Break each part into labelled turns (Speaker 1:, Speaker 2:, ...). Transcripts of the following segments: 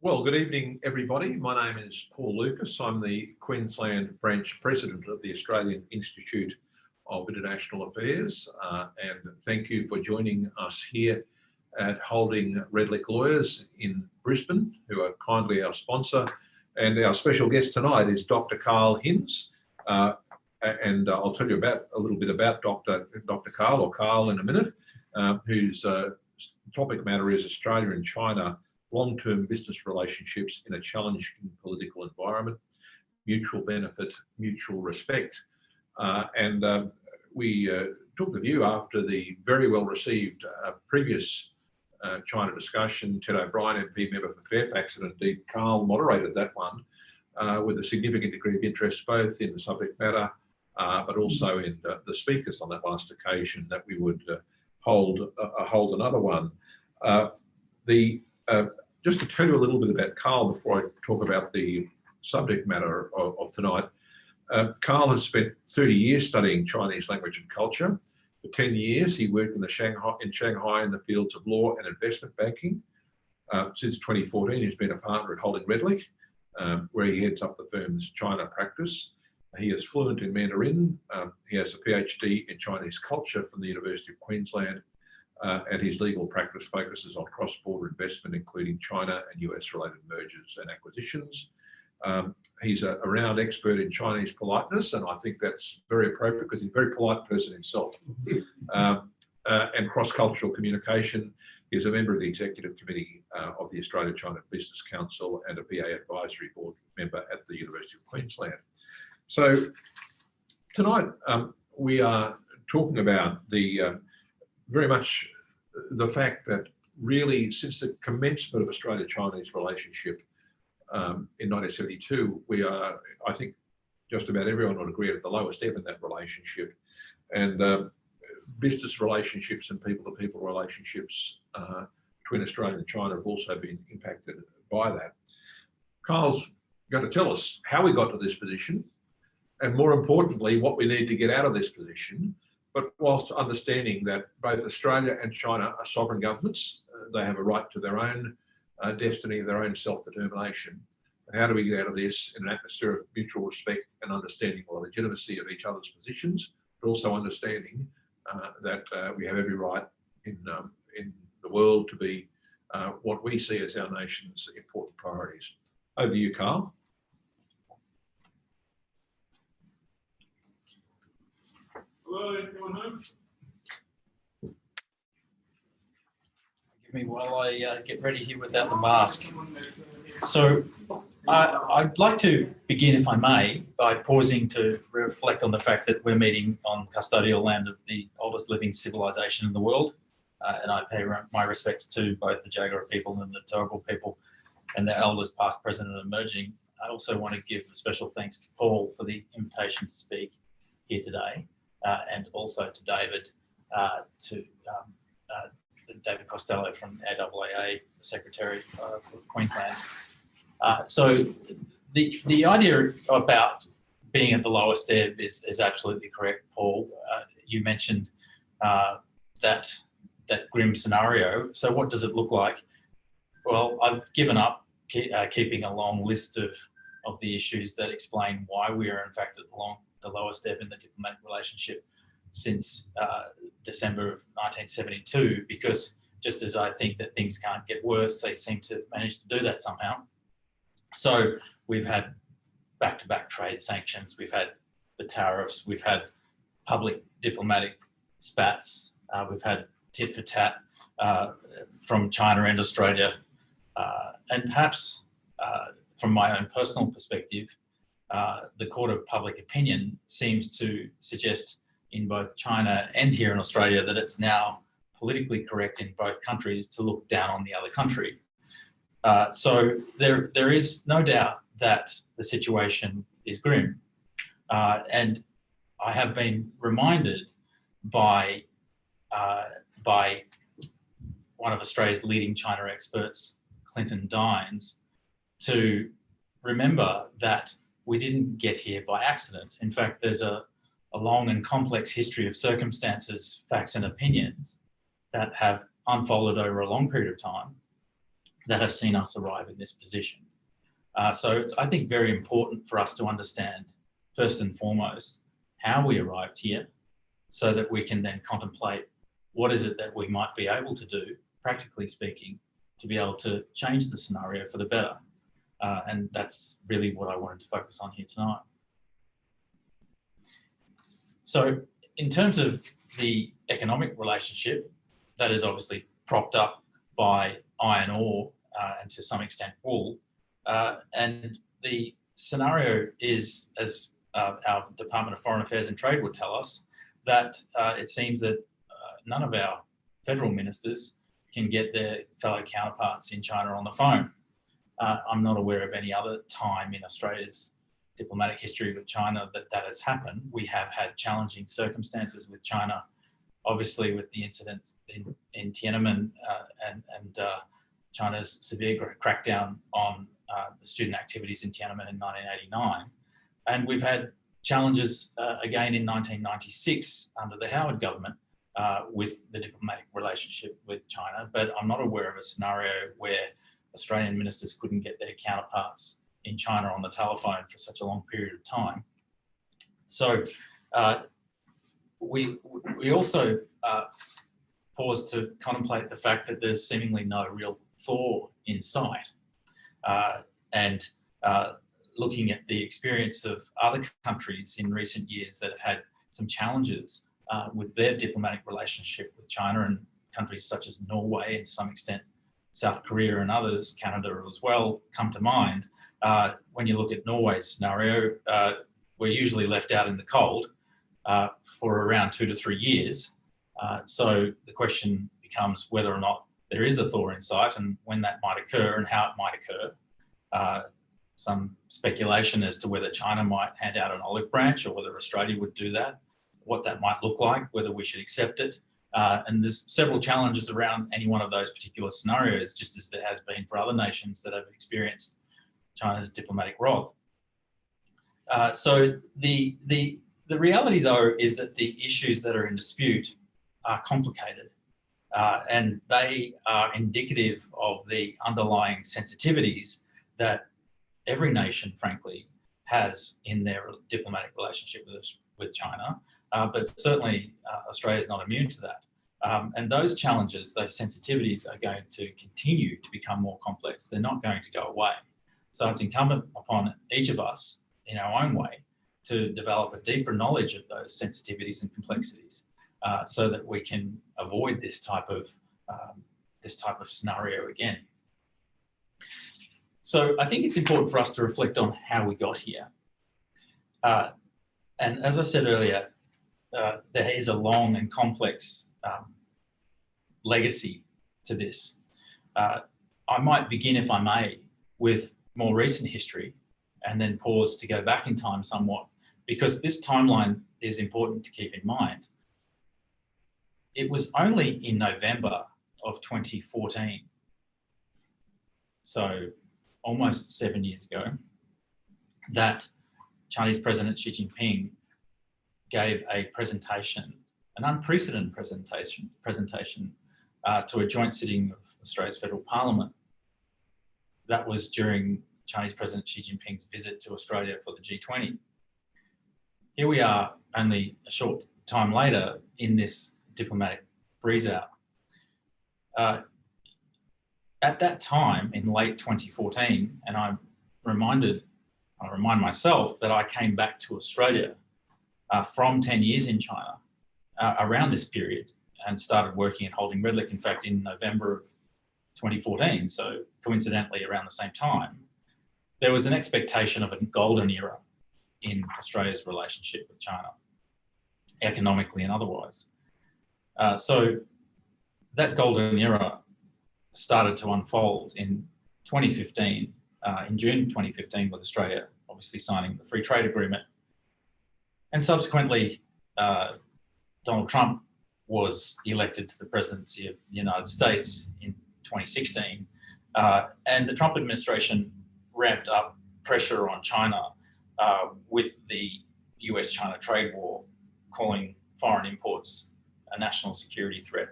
Speaker 1: Well, good evening, everybody. My name is Paul Lucas. I'm the Queensland Branch President of the Australian Institute of International Affairs. And thank you for joining us here at Holding Redlich Lawyers in Brisbane, who are kindly our sponsor. And our special guest tonight is Dr. Carl Hinze. And I'll tell you a little bit about Dr. Carl in a minute, whose topic matter is Australia and China long-term business relationships in a challenging political environment, mutual benefit, mutual respect. We took the view after the very well-received previous China discussion. Ted O'Brien, MP member for Fairfax, and indeed Carl moderated that one with a significant degree of interest both in the subject matter but also in the speakers on that last occasion, that we would hold another one. Just to tell you a little bit about Carl before I talk about the subject matter of tonight, Carl has spent 30 years studying Chinese language and culture. For 10 years, he worked in Shanghai in the fields of law and investment banking. Since 2014, he's been a partner at Holding Redlich, where he heads up the firm's China practice. He is fluent in Mandarin. He has a PhD in Chinese culture from the University of Queensland. And his legal practice focuses on cross-border investment, including China and US-related mergers and acquisitions. He's a renowned expert in Chinese politeness, and I think that's very appropriate because he's a very polite person himself. And cross-cultural communication. He's a member of the Executive Committee of the Australia-China Business Council and a BA Advisory Board member at the University of Queensland. So tonight we are talking about very much the fact that really since the commencement of Australia-Chinese relationship in 1972, we are, I think just about everyone would agree, at the lowest ebb in that relationship. And business relationships and people-to-people relationships between Australia and China have also been impacted by that. Carl's going to tell us how we got to this position, and more importantly, what we need to get out of this position. But whilst understanding that both Australia and China are sovereign governments, they have a right to their own destiny, their own self-determination. How do we get out of this in an atmosphere of mutual respect and understanding the legitimacy of each other's positions, but also understanding that we have every right in the world to be what we see as our nation's important priorities. Over to you, Carl.
Speaker 2: Hello, everyone home?
Speaker 3: Give me while I get ready here without the mask. So I'd like to begin, if I may, by pausing to reflect on the fact that we're meeting on custodial land of the oldest living civilization in the world. And I pay my respects to both the Jagera people and the Turrbal people and their elders past, present and emerging. I also want to give a special thanks to Paul for the invitation to speak here today. And also to David, David Costello from AIAA, the Secretary for Queensland. So the idea about being at the lowest ebb is absolutely correct, Paul. You mentioned that grim scenario. So what does it look like? Well, I've given up keeping a long list of the issues that explain why we are in fact at the lowest ebb in the diplomatic relationship since December of 1972, because just as I think that things can't get worse, they seem to manage to do that somehow. So we've had back-to-back trade sanctions, we've had the tariffs, we've had public diplomatic spats, we've had tit for tat from China and Australia, and perhaps from my own personal perspective, the court of public opinion seems to suggest in both China and here in Australia that it's now politically correct in both countries to look down on the other country. So there is no doubt that the situation is grim. And I have been reminded by one of Australia's leading China experts, Clinton Dines, to remember that we didn't get here by accident. In fact, there's a long and complex history of circumstances, facts and opinions that have unfolded over a long period of time that have seen us arrive in this position. So it's, I think, very important for us to understand, first and foremost, how we arrived here, so that we can then contemplate what is it that we might be able to do, practically speaking, to be able to change the scenario for the better. And that's really what I wanted to focus on here tonight. So in terms of the economic relationship, that is obviously propped up by iron ore and to some extent wool. And the scenario is, as our Department of Foreign Affairs and Trade would tell us, that it seems that none of our federal ministers can get their fellow counterparts in China on the phone. I'm not aware of any other time in Australia's diplomatic history with China that has happened. We have had challenging circumstances with China, obviously with the incident in Tiananmen and China's severe crackdown on the student activities in Tiananmen in 1989. And we've had challenges again in 1996 under the Howard government with the diplomatic relationship with China, but I'm not aware of a scenario where Australian ministers couldn't get their counterparts in China on the telephone for such a long period of time. So we also pause to contemplate the fact that there's seemingly no real thaw in sight. And looking at the experience of other countries in recent years that have had some challenges with their diplomatic relationship with China, and countries such as Norway and to some extent South Korea and others, Canada as well, come to mind. When you look at Norway's scenario, we're usually left out in the cold for around 2 to 3 years. So the question becomes whether or not there is a thaw in sight and when that might occur and how it might occur. Some speculation as to whether China might hand out an olive branch or whether Australia would do that, what that might look like, whether we should accept it. And there's several challenges around any one of those particular scenarios, just as there has been for other nations that have experienced China's diplomatic wrath. So the reality, though, is that the issues that are in dispute are complicated, and they are indicative of the underlying sensitivities that every nation, frankly, has in their diplomatic relationship with China. But certainly Australia is not immune to that. And those challenges, those sensitivities are going to continue to become more complex. They're not going to go away. So it's incumbent upon each of us in our own way to develop a deeper knowledge of those sensitivities and complexities so that we can avoid this type of scenario again. So I think it's important for us to reflect on how we got here. And as I said earlier, there is a long and complex legacy to this. I might begin, if I may, with more recent history and then pause to go back in time somewhat, because this timeline is important to keep in mind. It was only in November of 2014, so almost 7 years ago, that Chinese President Xi Jinping gave a presentation, an unprecedented presentation to a joint sitting of Australia's federal parliament. That was during Chinese President Xi Jinping's visit to Australia for the G20. Here we are only a short time later in this diplomatic freeze-out. At that time, in late 2014, and I remind myself that I came back to Australia from 10 years in China around this period and started working at Holding Redlich, in fact, in November of 2014, so coincidentally around the same time. There was an expectation of a golden era in Australia's relationship with China, economically and otherwise. So that golden era started to unfold in 2015, in June 2015, with Australia obviously signing the free trade agreement. And subsequently, Donald Trump was elected to the presidency of the United States in 2016. And the Trump administration ramped up pressure on China with the US-China trade war, calling foreign imports a national security threat,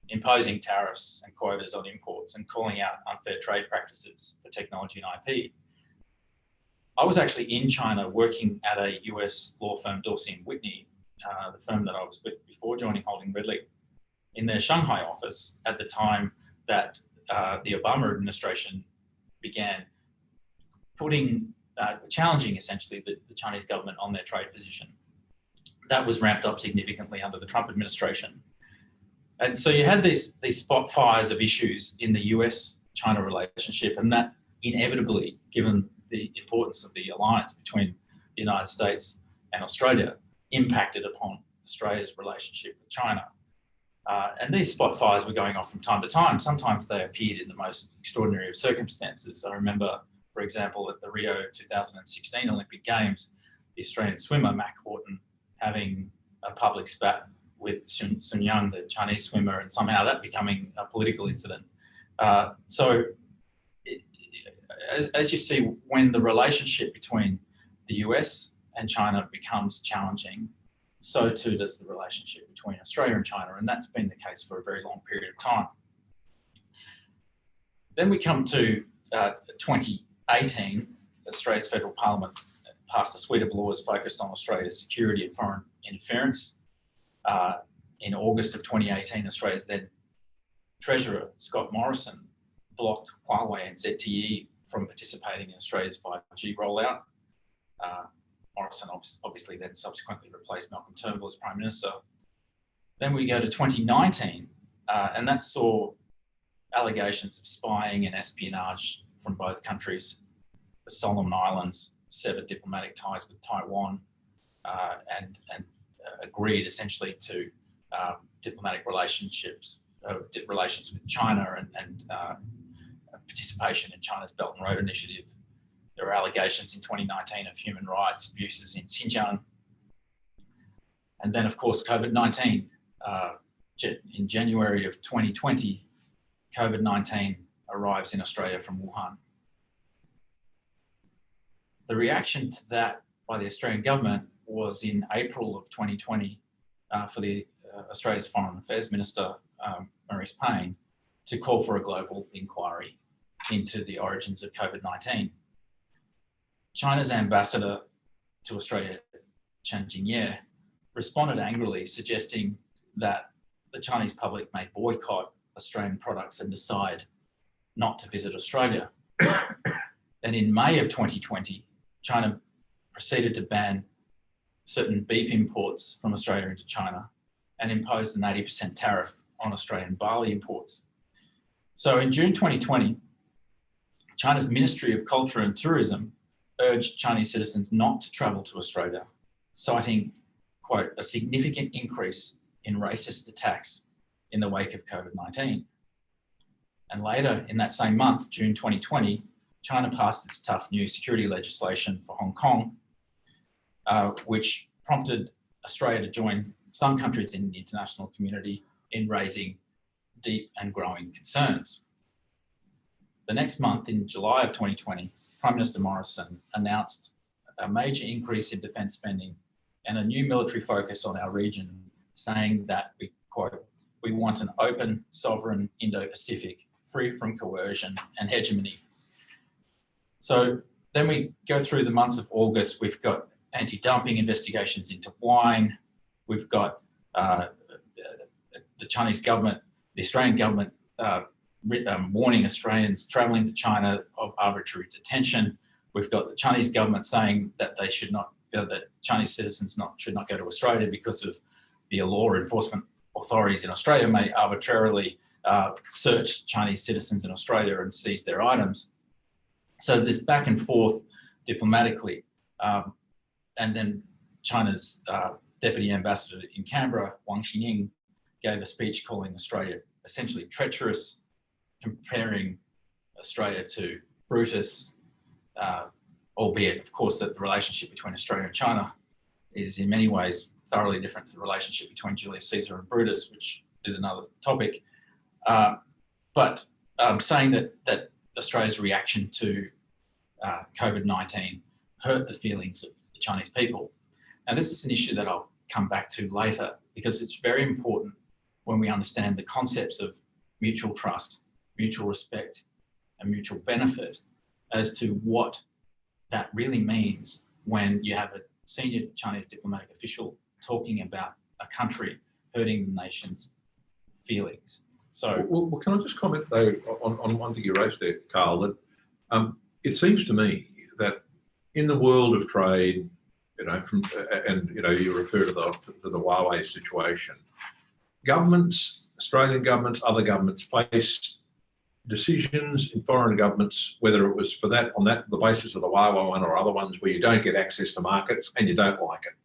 Speaker 3: imposing tariffs and quotas on imports imports and calling out unfair trade practices for technology and IP. I was actually in China working at a US law firm, Dorsey & Whitney, the firm that I was with before joining Holding Ridley, in their Shanghai office at the time that the Obama administration began challenging essentially the Chinese government on their trade position. That was ramped up significantly under the Trump administration. And so you had these spot fires of issues in the US-China relationship, and that inevitably, given the importance of the alliance between the United States and Australia, impacted upon Australia's relationship with China. And these spot fires were going off from time to time. Sometimes they appeared in the most extraordinary of circumstances. I remember, for example, at the Rio 2016 Olympic Games, the Australian swimmer, Mac Horton, having a public spat with Sun Yang, the Chinese swimmer, and somehow that becoming a political incident. As you see, when the relationship between the US and China becomes challenging, so too does the relationship between Australia and China, and that's been the case for a very long period of time. Then we come to 2018, Australia's federal parliament passed a suite of laws focused on Australia's security and foreign interference. In August of 2018, Australia's then Treasurer, Scott Morrison, blocked Huawei and ZTE from participating in Australia's 5G rollout. Morrison obviously then subsequently replaced Malcolm Turnbull as Prime Minister. Then we go to 2019, and that saw allegations of spying and espionage from both countries. The Solomon Islands severed diplomatic ties with Taiwan and agreed essentially to diplomatic relations with China and participation in China's Belt and Road Initiative. There were allegations in 2019 of human rights abuses in Xinjiang. And then, of course, COVID-19. In January of 2020, COVID-19 arrives in Australia from Wuhan. The reaction to that by the Australian government was in April of 2020 for the Australia's Foreign Affairs Minister, Maurice Payne, to call for a global inquiry into the origins of COVID-19. China's ambassador to Australia, Chen Jingye, responded angrily, suggesting that the Chinese public may boycott Australian products and decide not to visit Australia. Then in May of 2020, China proceeded to ban certain beef imports from Australia into China and imposed an 80% tariff on Australian barley imports. So in June 2020, China's Ministry of Culture and Tourism urged Chinese citizens not to travel to Australia, citing, quote, a significant increase in racist attacks in the wake of COVID-19. And later in that same month, June 2020, China passed its tough new security legislation for Hong Kong, which prompted Australia to join some countries in the international community in raising deep and growing concerns. The next month, in July of 2020, Prime Minister Morrison announced a major increase in defence spending and a new military focus on our region, saying that, we quote, "We want an open, sovereign Indo-Pacific, free from coercion and hegemony." So then we go through the months of August. We've got anti-dumping investigations into wine. We've got the Chinese government, the Australian government warning Australians travelling to China of arbitrary detention. We've got the Chinese government saying that they should not, that Chinese citizens should not go to Australia because of the law enforcement authorities in Australia may arbitrarily search Chinese citizens in Australia and seize their items. So this back and forth diplomatically, and then China's Deputy Ambassador in Canberra, Wang Xining, gave a speech calling Australia essentially treacherous, comparing Australia to Brutus, albeit, of course, that the relationship between Australia and China is in many ways thoroughly different to the relationship between Julius Caesar and Brutus, which is another topic. But saying that Australia's reaction to COVID-19 hurt the feelings of the Chinese people. Now, this is an issue that I'll come back to later because it's very important when we understand the concepts of mutual trust, mutual respect and mutual benefit as to what that really means when you have a senior Chinese diplomatic official talking about a country hurting the nation's feelings. So,
Speaker 1: well, can I just comment though on one thing you raised there, Carl? That it seems to me that in the world of trade, you know, you refer to the Huawei situation. Governments, Australian governments, other governments face decisions in foreign governments, whether it was on the basis of the Huawei one or other ones, where you don't get access to markets and you don't like it,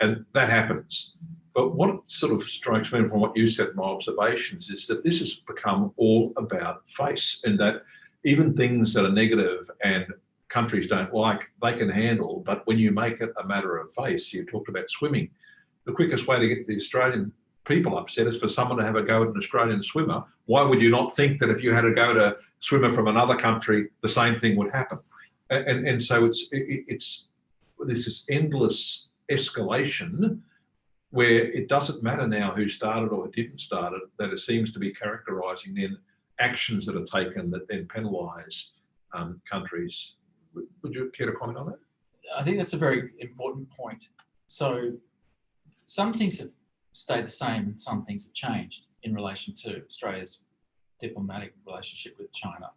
Speaker 1: and that happens. But what sort of strikes me from what you said in my observations is that this has become all about face, and that even things that are negative and countries don't like, they can handle. But when you make it a matter of face, you talked about swimming. The quickest way to get the Australian people upset is for someone to have a go at an Australian swimmer. Why would you not think that if you had a go to a swimmer from another country, the same thing would happen? And so it's this endless escalation where it doesn't matter now who started or who didn't start it, that it seems to be characterising then actions that are taken that then penalise countries. Would you care to comment on that?
Speaker 3: I think that's a very important point. So some things have stayed the same and some things have changed in relation to Australia's diplomatic relationship with China.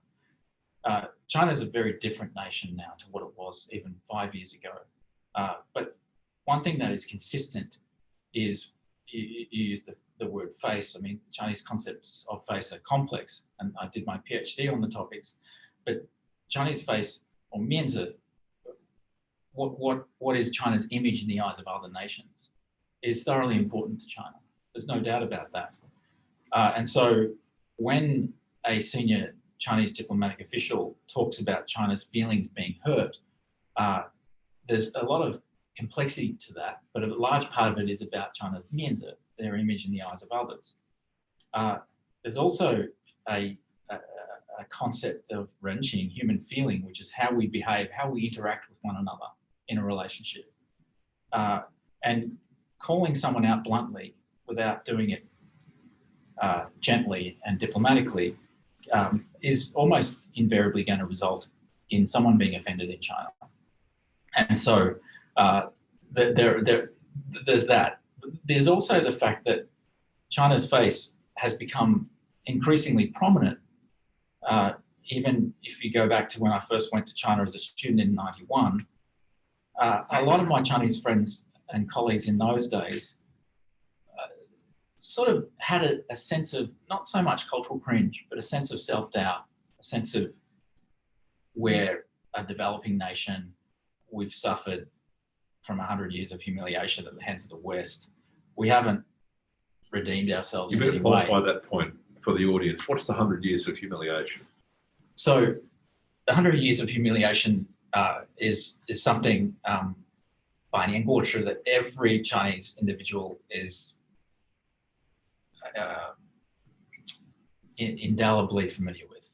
Speaker 3: China is a very different nation now to what it was even 5 years ago. But one thing that is consistent is you use the word face. I mean, Chinese concepts of face are complex, and I did my PhD on the topics. But Chinese face, or mianzi, what is China's image in the eyes of other nations, is thoroughly important to China. There's no doubt about that. And so when a senior Chinese diplomatic official talks about China's feelings being hurt, there's a lot of complexity to that, but a large part of it is about China's mianzi, their image in the eyes of others. There's also a concept of renqing, human feeling, which is how we behave, how we interact with one another in a relationship. And calling someone out bluntly without doing it gently and diplomatically is almost invariably going to result in someone being offended in China. And so there's that. There's also the fact that China's face has become increasingly prominent. Even if you go back to when I first went to China as a student in '91, a lot of my Chinese friends and colleagues in those days sort of had a sense of not so much cultural cringe, but a sense of self-doubt, a sense of we're a developing nation, we've suffered from 100 years of humiliation at the hands of the West. We haven't redeemed ourselves.
Speaker 1: You better qualify that point for the audience. What's the 100 years of humiliation?
Speaker 3: So the 100 years of humiliation is something by Nian Guoshi that every Chinese individual is indelibly familiar with.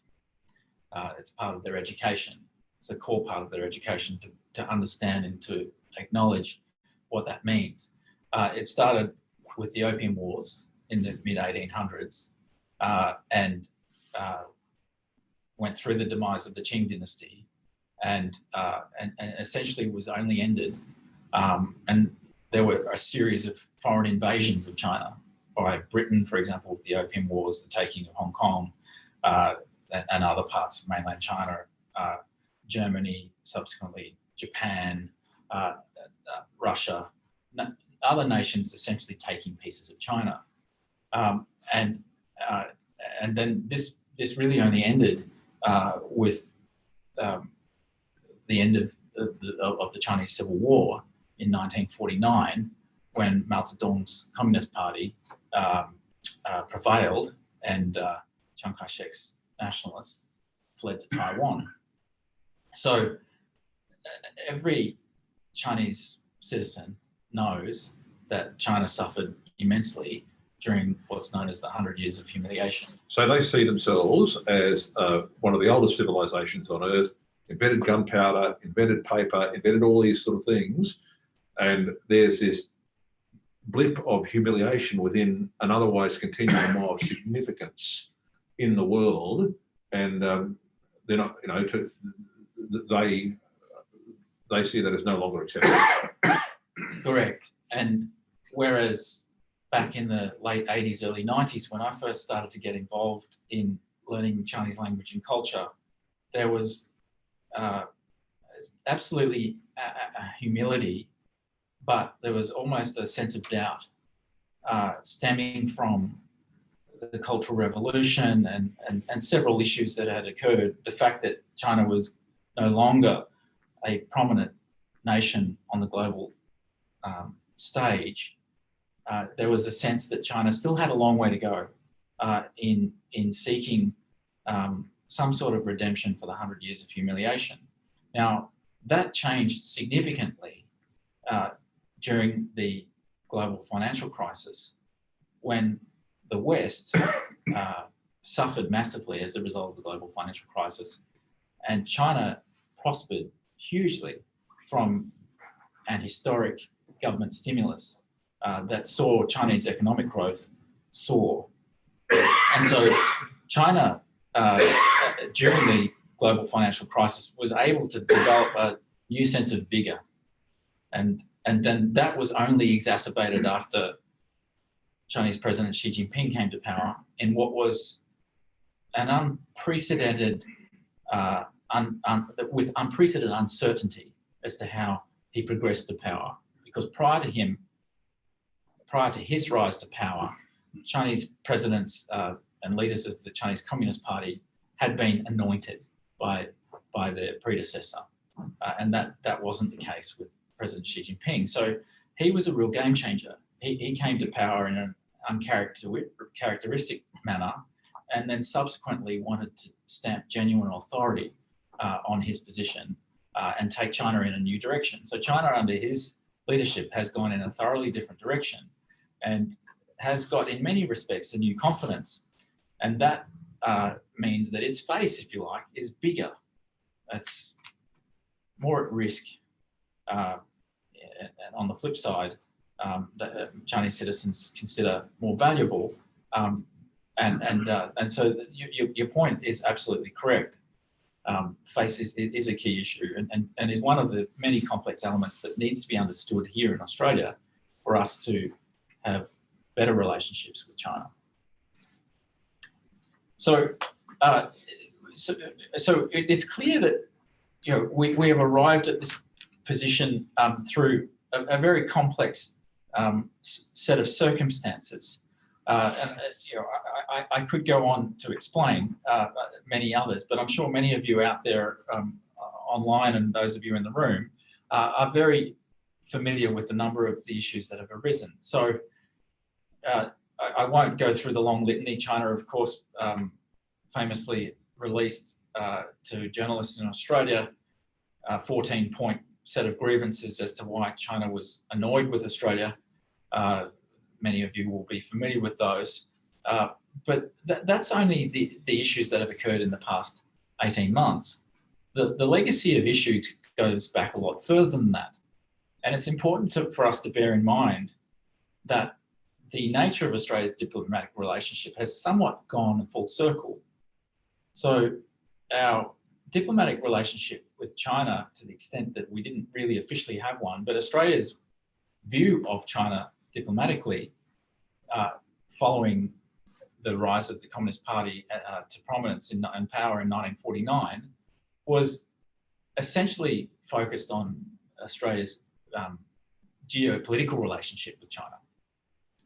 Speaker 3: It's part of their education. It's a core part of their education to understand and to acknowledge what that means. It started with the Opium Wars in the mid-1800s and went through the demise of the Qing dynasty and essentially was only ended. And there were a series of foreign invasions of China by Britain, for example, with the Opium Wars, the taking of Hong Kong and other parts of mainland China, Germany, subsequently Japan, Russia, other nations essentially taking pieces of China. And then this really only ended with the end of the Chinese Civil War in 1949, when Mao Zedong's Communist Party prevailed and Chiang Kai-shek's nationalists fled to Taiwan. So every Chinese citizen knows that China suffered immensely during what's known as the 100 years of humiliation.
Speaker 1: So they see themselves as one of the oldest civilizations on Earth, invented gunpowder, invented paper, invented all these sort of things. And there's this blip of humiliation within an otherwise continuum of significance in the world, and they're not, you know, they see that as no longer acceptable.
Speaker 3: Correct. And whereas back in the late 80s, early 90s, when I first started to get involved in learning Chinese language and culture, there was absolutely a humility, but there was almost a sense of doubt stemming from the Cultural Revolution and several issues that had occurred. The fact that China was no longer a prominent nation on the global stage, there was a sense that China still had a long way to go in seeking some sort of redemption for the 100 years of humiliation. Now, that changed significantly during the global financial crisis, when the West suffered massively as a result of the global financial crisis, and China prospered hugely from an historic government stimulus that saw Chinese economic growth soar. And so China, during the global financial crisis, was able to develop a new sense of vigor. And then that was only exacerbated after Chinese President Xi Jinping came to power in what was an unprecedented, with unprecedented uncertainty as to how he progressed to power. Because prior to his rise to power, Chinese presidents and leaders of the Chinese Communist Party had been anointed by their predecessor. And that wasn't the case with President Xi Jinping. So he was a real game changer. He came to power in an uncharacteristic manner, and then subsequently wanted to stamp genuine authority on his position and take China in a new direction. So China, under his leadership, has gone in a thoroughly different direction and has got, in many respects, a new confidence. And that means that its face, if you like, is bigger. It's more at risk. And on the flip side, that Chinese citizens consider more valuable. And so your point is absolutely correct. Face is a key issue and is one of the many complex elements that needs to be understood here in Australia for us to have better relationships with China. So it's clear that, you know, we have arrived at this position through a very complex set of circumstances. You know, I could go on to explain many others, but I'm sure many of you out there online and those of you in the room are very familiar with the number of the issues that have arisen. So I won't go through the long litany. China, of course, famously released to journalists in Australia a 14-point set of grievances as to why China was annoyed with Australia. Many of you will be familiar with those. But that's only the issues that have occurred in the past 18 months. The legacy of issues goes back a lot further than that. And it's important for us to bear in mind that the nature of Australia's diplomatic relationship has somewhat gone full circle. So our diplomatic relationship with China, to the extent that we didn't really officially have one, but Australia's view of China diplomatically following the rise of the Communist Party to prominence in power in 1949 was essentially focused on Australia's geopolitical relationship with China,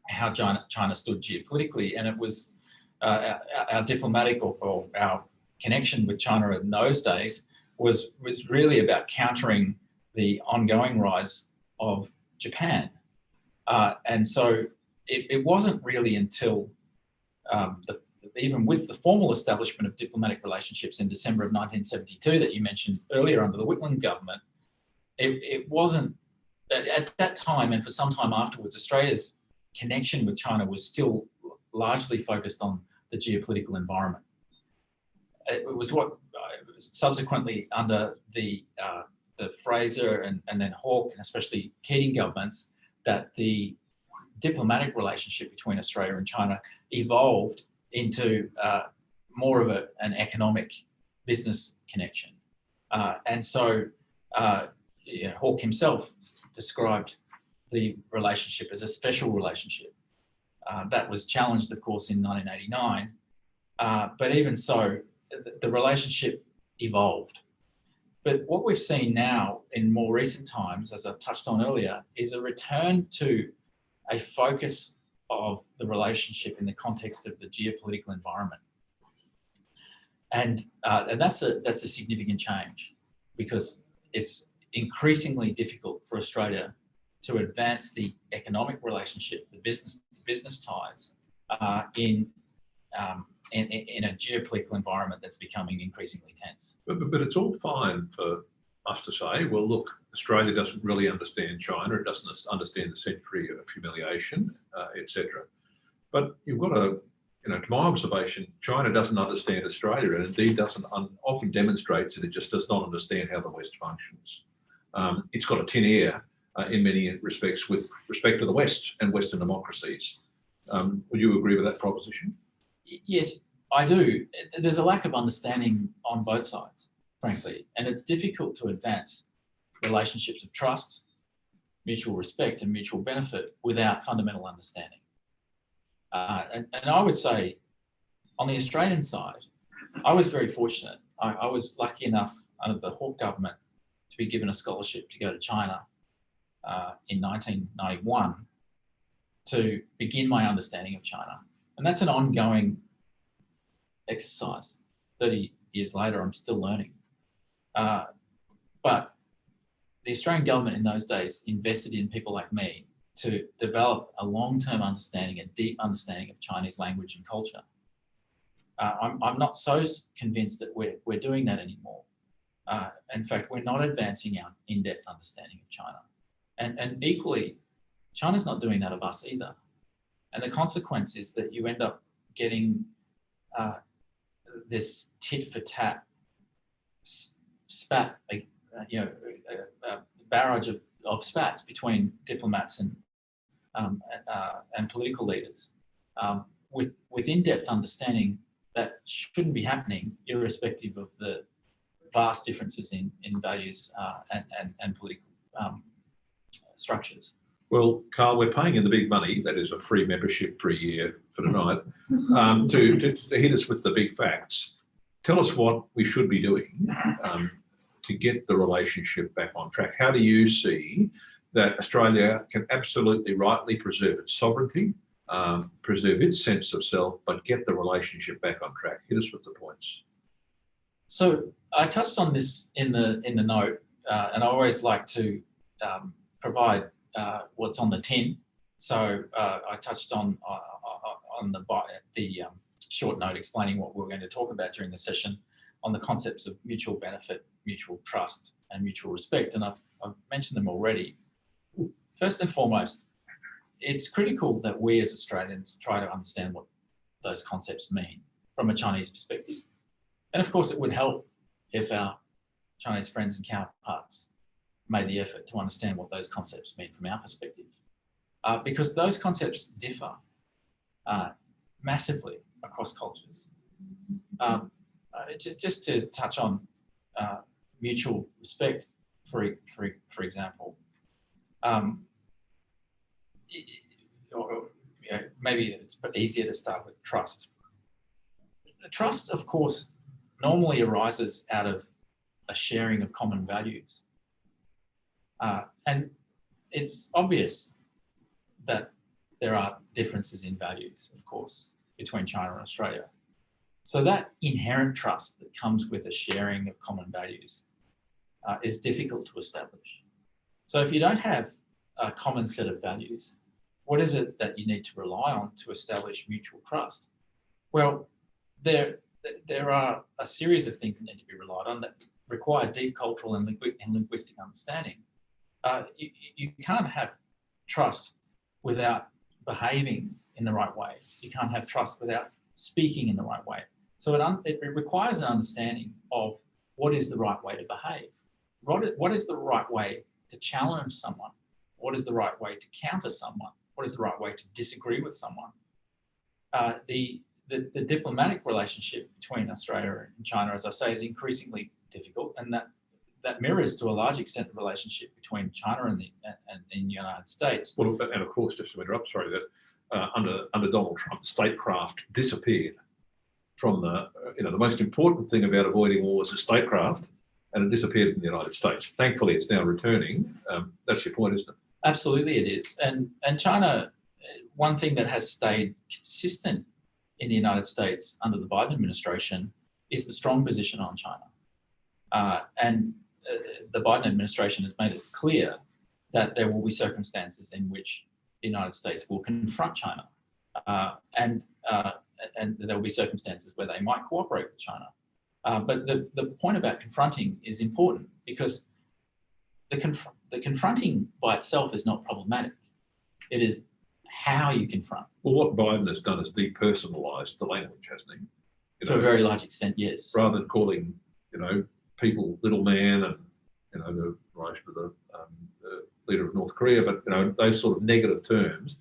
Speaker 3: how China stood geopolitically, and it was our diplomatic or our connection with China in those days was really about countering the ongoing rise of Japan. And so it wasn't really until even with the formal establishment of diplomatic relationships in December of 1972 that you mentioned earlier under the Whitlam government, it wasn't, at that time and for some time afterwards, Australia's connection with China was still largely focused on the geopolitical environment. It was what subsequently under the Fraser and then Hawke and especially Keating governments, that the diplomatic relationship between Australia and China evolved into more of an economic business connection. And so Hawke himself described the relationship as a special relationship. That was challenged, of course, in 1989. But even so, the relationship evolved. But what we've seen now in more recent times, as I've touched on earlier, is a return to a focus of the relationship in the context of the geopolitical environment. And that's a significant change, because it's increasingly difficult for Australia to advance the economic relationship, the business ties in a geopolitical environment that's becoming increasingly tense.
Speaker 1: But it's all fine for us to say, well, look, Australia doesn't really understand China, it doesn't understand the century of humiliation, etc. But you've got to, to my observation, China doesn't understand Australia, and indeed often demonstrates that it just does not understand how the West functions. It's got a tin air in many respects with respect to the West and Western democracies. Would you agree with that proposition?
Speaker 3: Yes, I do. There's a lack of understanding on both sides, frankly, and it's difficult to advance relationships of trust, mutual respect and mutual benefit without fundamental understanding. And I would say on the Australian side, I was very fortunate. I was lucky enough under the Hawke government to be given a scholarship to go to China in 1991 to begin my understanding of China. And that's an ongoing exercise. 30 years later, I'm still learning. But the Australian government in those days invested in people like me to develop a long-term understanding, a deep understanding of Chinese language and culture. I'm not so convinced that we're doing that anymore. In fact, we're not advancing our in-depth understanding of China. And equally, China's not doing that of us either. And the consequence is that you end up getting this tit-for-tat spat, barrage of spats between diplomats and political leaders, with in-depth understanding that shouldn't be happening, irrespective of the vast differences in values and political structures.
Speaker 1: Well, Carl, we're paying in the big money, that is a free membership for a year for tonight, to hit us with the big facts. Tell us what we should be doing to get the relationship back on track. How do you see that Australia can absolutely rightly preserve its sovereignty, preserve its sense of self, but get the relationship back on track? Hit us with the points.
Speaker 3: So I touched on this in the note, and I always like to provide what's on the tin. So I touched on the short note explaining what we were going to talk about during the session on the concepts of mutual benefit, mutual trust, and mutual respect, and I've mentioned them already. First and foremost, it's critical that we as Australians try to understand what those concepts mean from a Chinese perspective. And of course, it would help if our Chinese friends and counterparts made the effort to understand what those concepts mean from our perspective, because those concepts differ massively across cultures. Just to touch on mutual respect, for example, maybe it's easier to start with trust. Trust, of course, normally arises out of a sharing of common values. And it's obvious that there are differences in values, of course, between China and Australia. So that inherent trust that comes with a sharing of common values is difficult to establish. So if you don't have a common set of values, what is it that you need to rely on to establish mutual trust? Well, there are a series of things that need to be relied on that require deep cultural and linguistic understanding. You can't have trust without behaving in the right way. You can't have trust without speaking in the right way. So it requires an understanding of what is the right way to behave. What is the right way to challenge someone? What is the right way to counter someone? What is the right way to disagree with someone? the diplomatic relationship between Australia and China, as I say, is increasingly difficult, and that mirrors to a large extent the relationship between China and the United States.
Speaker 1: Well, and of course, just to interrupt, sorry, that under Donald Trump, statecraft disappeared from the most important thing about avoiding war was the statecraft, and it disappeared in the United States. Thankfully, it's now returning. That's your point, isn't it?
Speaker 3: Absolutely, it is. And China, one thing that has stayed consistent in the United States under the Biden administration is the strong position on China. The Biden administration has made it clear that there will be circumstances in which the United States will confront China, and there will be circumstances where they might cooperate with China. But the point about confronting is important, because the confronting by itself is not problematic. It is how you confront.
Speaker 1: Well, what Biden has done is depersonalised the language, hasn't he?
Speaker 3: To a very large extent, yes.
Speaker 1: Rather than calling, people little man and, the relation to the leader of North Korea, but, those sort of negative terms,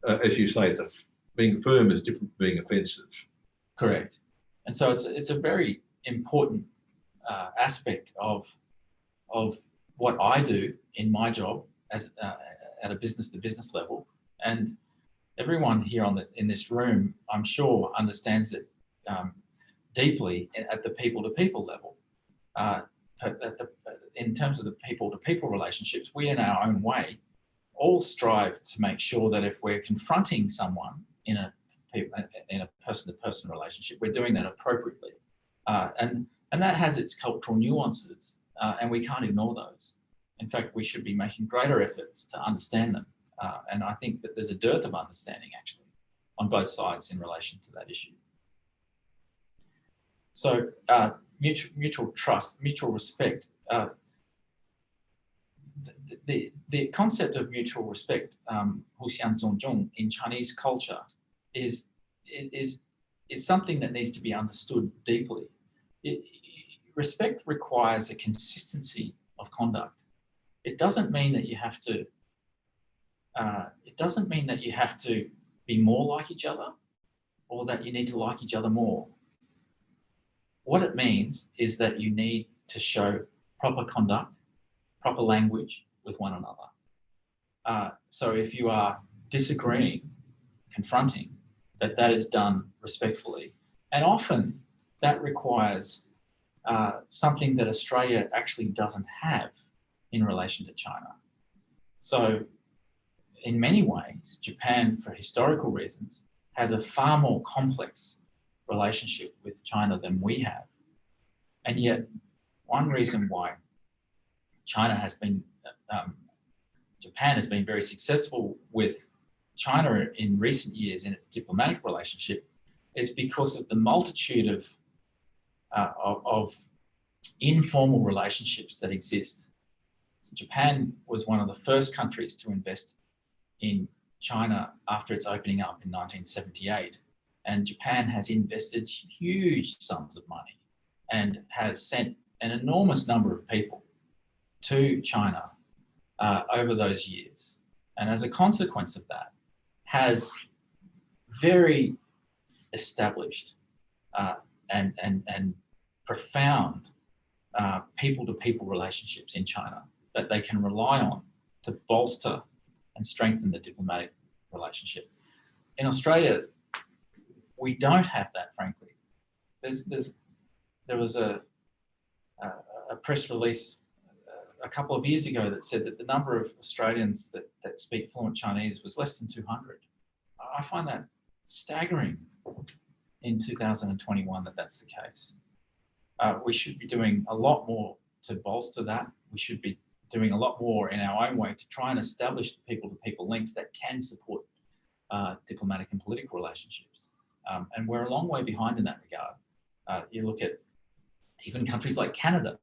Speaker 1: as you say, being firm is different from being offensive.
Speaker 3: Correct. And so it's a very important aspect of what I do in my job as at a business-to-business level, and everyone here in this room, I'm sure, understands it deeply at the people-to-people level. In terms of the people-to-people relationships, we, in our own way, all strive to make sure that if we're confronting someone in a person-to-person relationship, we're doing that appropriately, and that has its cultural nuances, and we can't ignore those. In fact, we should be making greater efforts to understand them, and I think that there's a dearth of understanding, actually, on both sides in relation to that issue. So mutual trust, mutual respect. The concept of mutual respect, 互相尊重, in Chinese culture is something that needs to be understood deeply. Respect requires a consistency of conduct. It doesn't mean that you have to. It doesn't mean that you have to be more like each other, or that you need to like each other more. What it means is that you need to show proper conduct, proper language with one another. So if you are disagreeing, confronting, that is done respectfully. And often that requires something that Australia actually doesn't have in relation to China. So in many ways, Japan, for historical reasons, has a far more complex relationship with China than we have. And yet, one reason why Japan has been very successful with China in recent years in its diplomatic relationship is because of the multitude of informal relationships that exist. So Japan was one of the first countries to invest in China after its opening up in 1978. And Japan has invested huge sums of money and has sent an enormous number of people to China over those years. And as a consequence of that, has very established and profound people-to-people relationships in China that they can rely on to bolster and strengthen the diplomatic relationship. In Australia, we don't have that, frankly. There was a press release a couple of years ago that said that the number of Australians that speak fluent Chinese was less than 200. I find that staggering in 2021 that that's the case. We should be doing a lot more to bolster that. We should be doing a lot more in our own way to try and establish the people-to-people links that can support diplomatic and political relationships. And we're a long way behind in that regard. You look at even countries like Canada,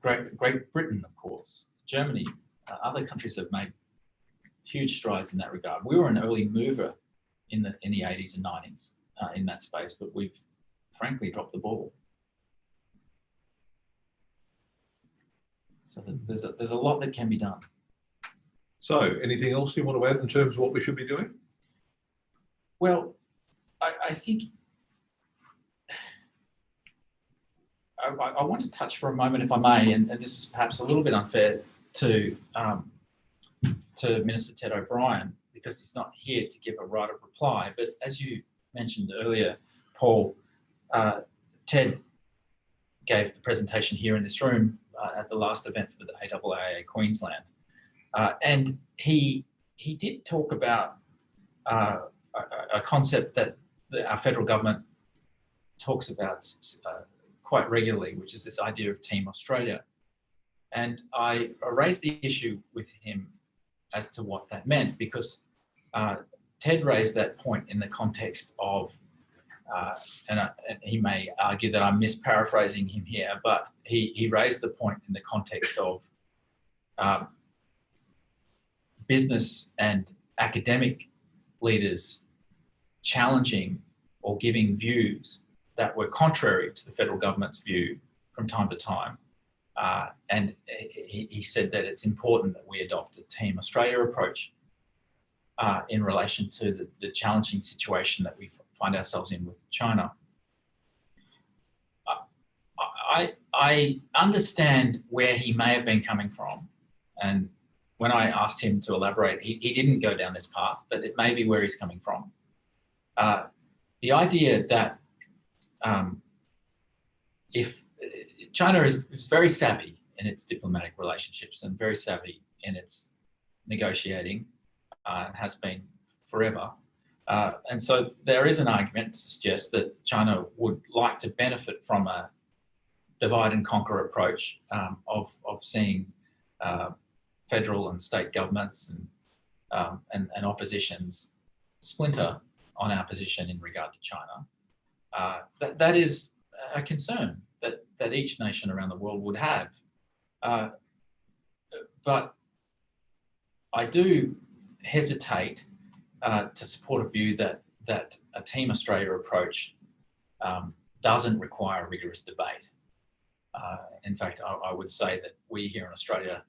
Speaker 3: Great Britain, of course, Germany, other countries have made huge strides in that regard. We were an early mover in the 80s and 90s in that space, but we've frankly dropped the ball. So there's a lot that can be done.
Speaker 1: So anything else you want to add in terms of what we should be doing?
Speaker 3: Well, I think I want to touch for a moment, if I may, and this is perhaps a little bit unfair to Minister Ted O'Brien, because he's not here to give a right of reply. But as you mentioned earlier, Paul, Ted gave the presentation here in this room at the last event for the AAAA Queensland. And he did talk about a concept that our federal government talks about quite regularly, which is this idea of Team Australia. And I raised the issue with him as to what that meant, because Ted raised that point in the context of, and he may argue that I'm misparaphrasing him here, but he raised the point in the context of business and academic leaders challenging or giving views that were contrary to the federal government's view from time to time. And he said that it's important that we adopt a Team Australia approach in relation to the challenging situation that we find ourselves in with China. I understand where he may have been coming from, and when I asked him to elaborate, he didn't go down this path, but it may be where he's coming from. The idea that if China is very savvy in its diplomatic relationships and very savvy in its negotiating, has been forever. And so there is an argument to suggest that China would like to benefit from a divide and conquer approach of seeing federal and state governments and oppositions splinter on our position in regard to China. That is a concern that each nation around the world would have. But I do hesitate to support a view that a Team Australia approach doesn't require rigorous debate. In fact, I would say that we here in Australia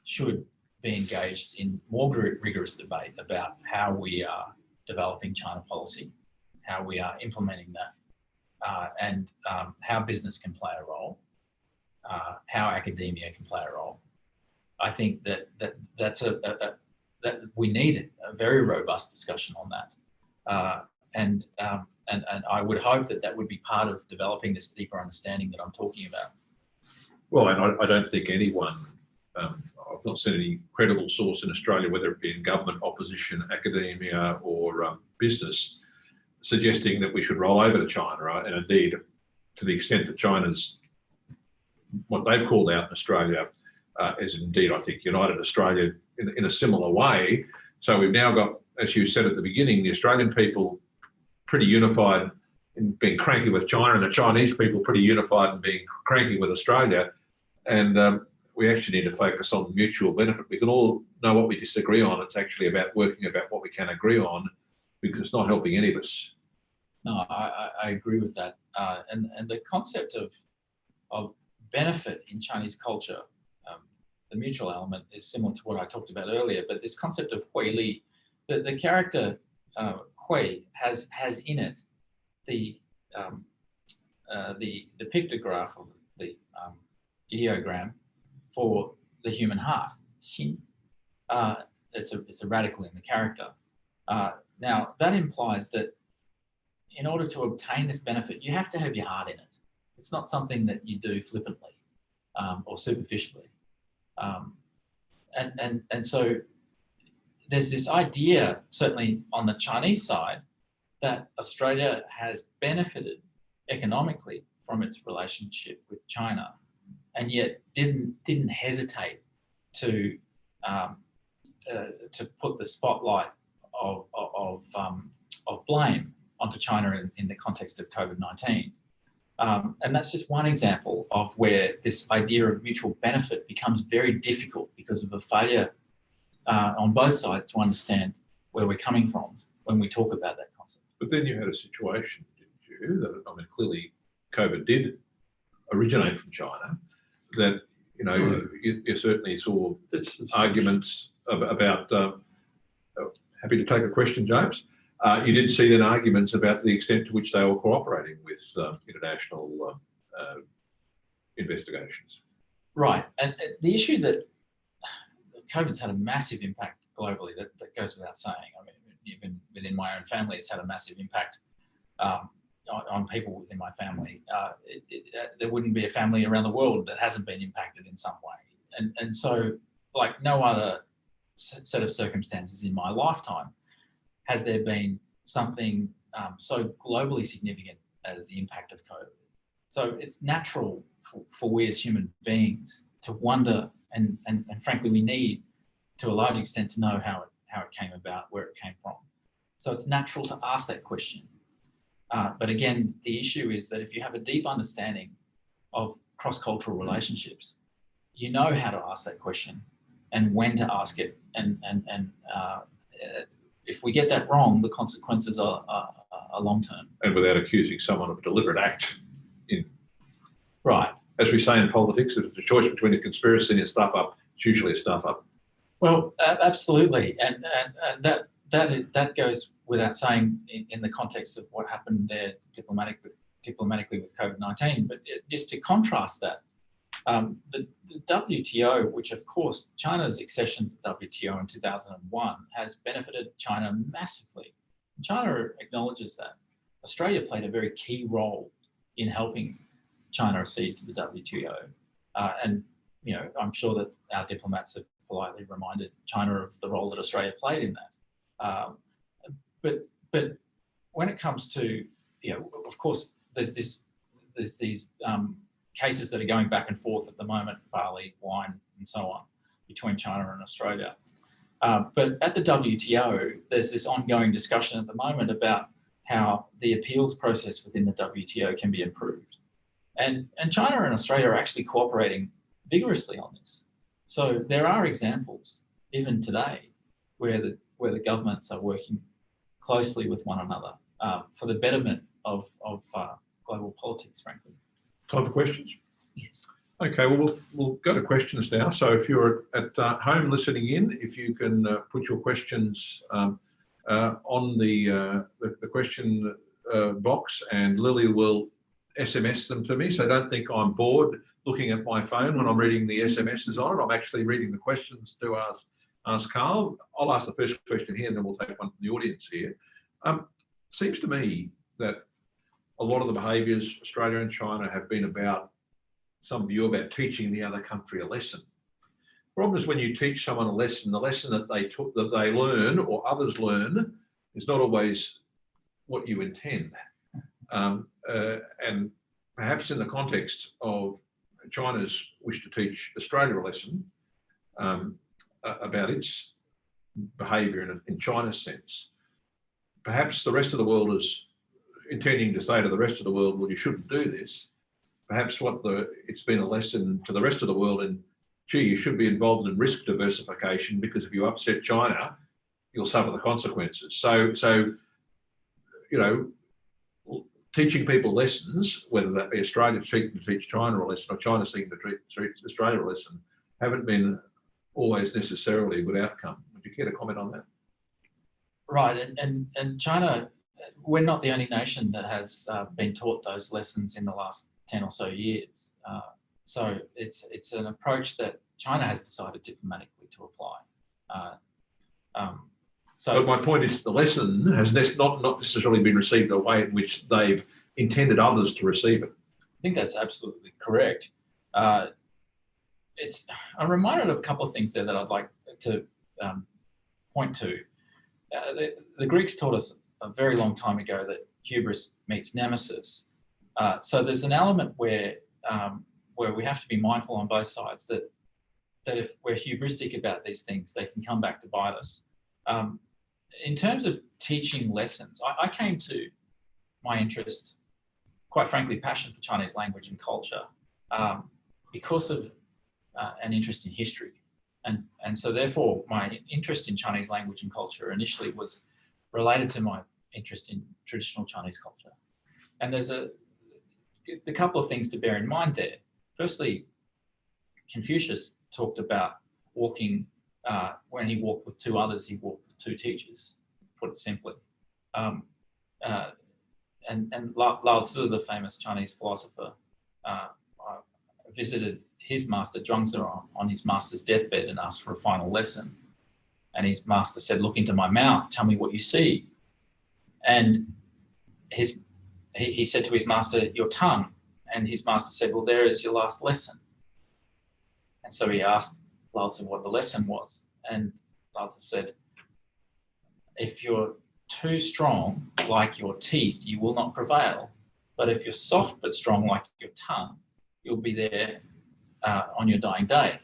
Speaker 3: should be engaged in more rigorous debate about how we are developing China policy, how we are implementing that, and how business can play a role, how academia can play a role. I think that's that we need a very robust discussion on that, and I would hope that would be part of developing this deeper understanding that I'm talking about.
Speaker 1: Well, and I don't think anyone, I've not seen any credible source in Australia, whether it be in government, opposition, academia, or business, suggesting that we should roll over to China, right? And indeed, to the extent that China's, what they've called out in Australia, is indeed, I think, united Australia in a similar way. So we've now got, as you said at the beginning, the Australian people pretty unified in being cranky with China, and the Chinese people pretty unified in being cranky with Australia. And we actually need to focus on mutual benefit. We can all know what we disagree on. It's actually about working about what we can agree on, because it's not helping any of us.
Speaker 3: No, I agree with that. And the concept of benefit in Chinese culture, the mutual element is similar to what I talked about earlier, but this concept of Hui Li, the character Hui has in it the pictograph of the ideogram for the human heart, Xin. It's a radical in the character. Now, that implies that in order to obtain this benefit, you have to have your heart in it. It's not something that you do flippantly or superficially. And so there's this idea, certainly on the Chinese side, that Australia has benefited economically from its relationship with China, and yet didn't hesitate to put the spotlight of blame onto China in the context of COVID-19. And that's just one example of where this idea of mutual benefit becomes very difficult because of a failure on both sides to understand where we're coming from when we talk about that concept.
Speaker 1: But then you had a situation, didn't you, that, I mean, clearly COVID did originate from China, that, you know, you certainly saw arguments about, happy to take a question, James. You did see then arguments about the extent to which they were cooperating with international investigations.
Speaker 3: Right. And the issue that COVID's had a massive impact globally, that goes without saying. I mean, even within my own family, it's had a massive impact on people within my family. There wouldn't be a family around the world that hasn't been impacted in some way. And so, like no other set of circumstances in my lifetime, has there been something so globally significant as the impact of COVID. So it's natural for we as human beings to wonder, and frankly, we need to a large extent to know how it came about, where it came from. So it's natural to ask that question. But again, the issue is that if you have a deep understanding of cross-cultural relationships, you know how to ask that question and when to ask it. And if we get that wrong, the consequences are long-term. And
Speaker 1: without accusing someone of a deliberate act.
Speaker 3: Right.
Speaker 1: As we say in politics, if it's a choice between a conspiracy and a stuff-up, it's usually a stuff-up.
Speaker 3: Well, absolutely. And that goes without saying in the context of what happened there diplomatically with COVID-19. But just to contrast that, the WTO, which of course China's accession to the WTO in 2001 has benefited China massively. China acknowledges that. Australia played a very key role in helping China accede to the WTO. And, you know, I'm sure that our diplomats have politely reminded China of the role that Australia played in that. But when it comes to, you know, of course, there's these cases that are going back and forth at the moment, barley, wine, and so on, between China and Australia. But at the WTO, there's this ongoing discussion at the moment about how the appeals process within the WTO can be improved. And China and Australia are actually cooperating vigorously on this. So there are examples, even today, where the governments are working closely with one another for the betterment of global politics, frankly.
Speaker 1: Time for questions?
Speaker 3: Yes.
Speaker 1: Okay, well, we'll go to questions now. So if you're at home listening in, if you can put your questions on the question box, and Lily will SMS them to me. So don't think I'm bored looking at my phone when I'm reading the SMSs on it. I'm actually reading the questions to ask Carl. I'll ask the first question here, and then we'll take one from the audience here. Seems to me that a lot of the behaviours Australia and China have been about some view about teaching the other country a lesson. The problem is when you teach someone a lesson, the lesson that they learn or others learn is not always what you intend. And perhaps in the context of China's wish to teach Australia a lesson about its behaviour in China's sense, perhaps the rest of the world is intending to say to the rest of the world, well, you shouldn't do this. Perhaps it's been a lesson to the rest of the world in, gee, you should be involved in risk diversification, because if you upset China, you'll suffer the consequences. So you know, teaching people lessons, whether that be Australia seeking to teach China a lesson or China seeking to teach Australia a lesson, haven't been always necessarily a good outcome. Would you care to comment on that? Right,
Speaker 3: and China, we're not the only nation that has been taught those lessons in the last 10 or so years. So it's an approach that China has decided diplomatically to apply.
Speaker 1: But my point is, the lesson has not necessarily been received the way in which they've intended others to receive it.
Speaker 3: I think that's absolutely correct. I'm reminded of a couple of things there that I'd like to point to. The Greeks taught us a very long time ago that hubris meets nemesis. So there's an element where we have to be mindful on both sides that if we're hubristic about these things, they can come back to bite us. In terms of teaching lessons, I came to my interest, quite frankly, passion for Chinese language and culture because of an interest in history. And so therefore, my interest in Chinese language and culture initially was related to my interest in traditional Chinese culture. And there's a couple of things to bear in mind there. Firstly, Confucius talked about walking, when he walked with two others, he walked with two teachers, put it simply. And Lao Tzu, the famous Chinese philosopher, visited his master, Zhuangzi, on his master's deathbed and asked for a final lesson. And his master said, "Look into my mouth, tell me what you see." And he said to his master, "Your tongue." And his master said, "Well, there is your last lesson." And so he asked Lao Tzu what the lesson was. And Lao Tzu said, "If you're too strong like your teeth, you will not prevail. But if you're soft but strong like your tongue, you'll be there on your dying day."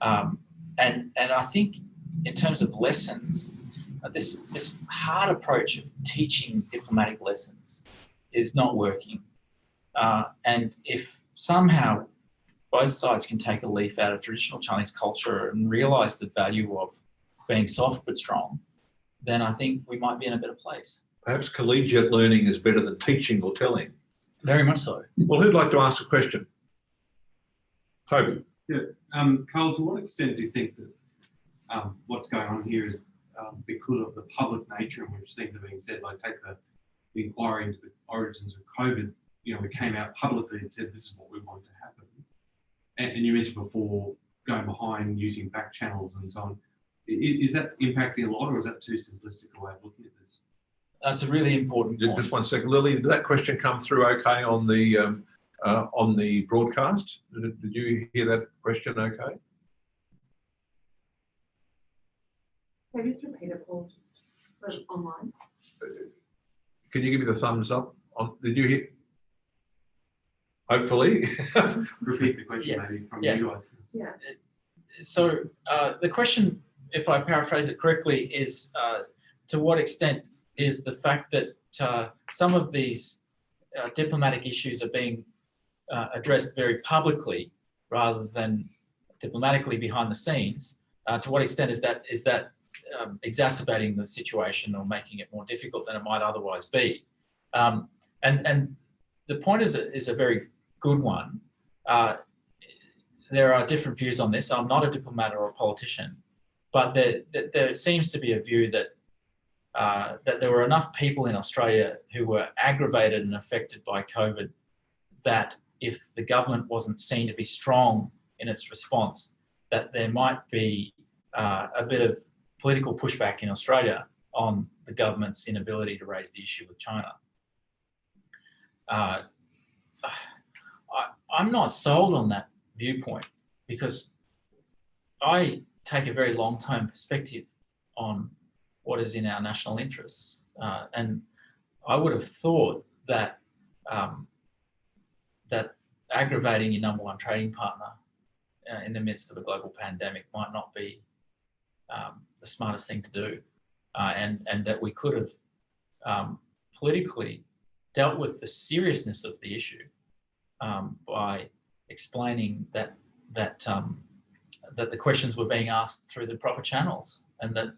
Speaker 3: And I think in terms of lessons, this hard approach of teaching diplomatic lessons is not working. And if somehow both sides can take a leaf out of traditional Chinese culture and realise the value of being soft but strong, then I think we might be in a better place.
Speaker 1: Perhaps collegiate learning is better than teaching or telling.
Speaker 3: Very much so.
Speaker 1: Well, who'd like to ask a question? Toby.
Speaker 2: Yeah. Carl, to what extent do you think that what's going on here is because of the public nature in which things are being said? Like, take the inquiry into the origins of COVID. You know, we came out publicly and said this is what we want to happen. And you mentioned before going behind using back channels and so on. Is that impacting a lot, or is that too simplistic a way of looking at this?
Speaker 3: That's a really important point.
Speaker 1: Just one second, Lily. Did that question come through okay on the broadcast? Did you hear that question okay?
Speaker 4: Can you just repeat it, Paul, just for online?
Speaker 1: Can you give me the thumbs up? Did you hear? Hopefully.
Speaker 2: Repeat the question maybe from you guys.
Speaker 4: Yeah.
Speaker 3: So the question, if I paraphrase it correctly, is to what extent is the fact that some of these diplomatic issues are being addressed very publicly rather than diplomatically behind the scenes, to what extent is that exacerbating the situation or making it more difficult than it might otherwise be? And the point is a very good one. There are different views on this. I'm not a diplomat or a politician, but there seems to be a view that that there were enough people in Australia who were aggravated and affected by COVID that if the government wasn't seen to be strong in its response, that there might be a bit of political pushback in Australia on the government's inability to raise the issue with China. I'm not sold on that viewpoint because I take a very long-term perspective on what is in our national interests. And I would have thought that that aggravating your number one trading partner in the midst of a global pandemic might not be the smartest thing to do. And that we could have politically dealt with the seriousness of the issue by explaining that the questions were being asked through the proper channels, and that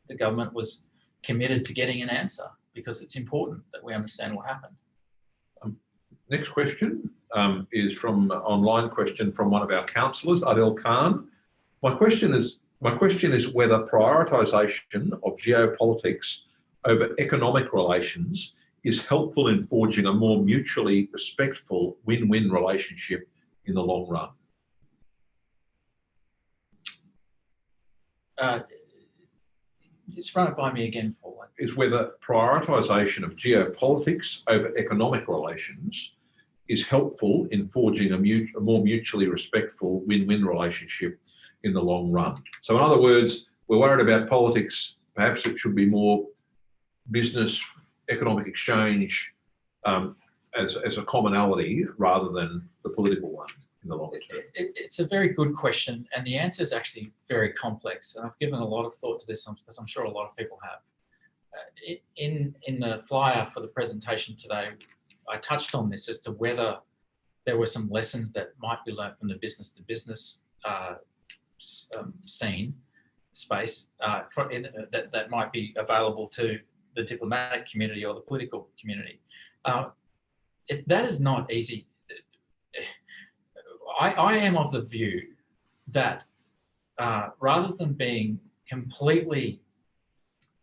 Speaker 3: the government was committed to getting an answer, because it's important that we understand what happened.
Speaker 1: Next question is from an online question from one of our councillors, Adel Khan. My question is whether prioritisation of geopolitics over economic relations is helpful in forging a more mutually respectful win-win relationship in the long run.
Speaker 3: Just run it by me again, Paul.
Speaker 1: Is whether prioritisation of geopolitics over economic relations is helpful in forging a more mutually respectful win-win relationship in the long run. So in other words, we're worried about politics. Perhaps it should be more business, economic exchange as a commonality rather than the political one in the long term.
Speaker 3: It's a very good question, and the answer is actually very complex. And I've given a lot of thought to this, as I'm sure a lot of people have. In the flyer for the presentation today, I touched on this as to whether there were some lessons that might be learned from the business-to-business scene space that might be available to the diplomatic community or the political community. That is not easy. I am of the view that rather than being completely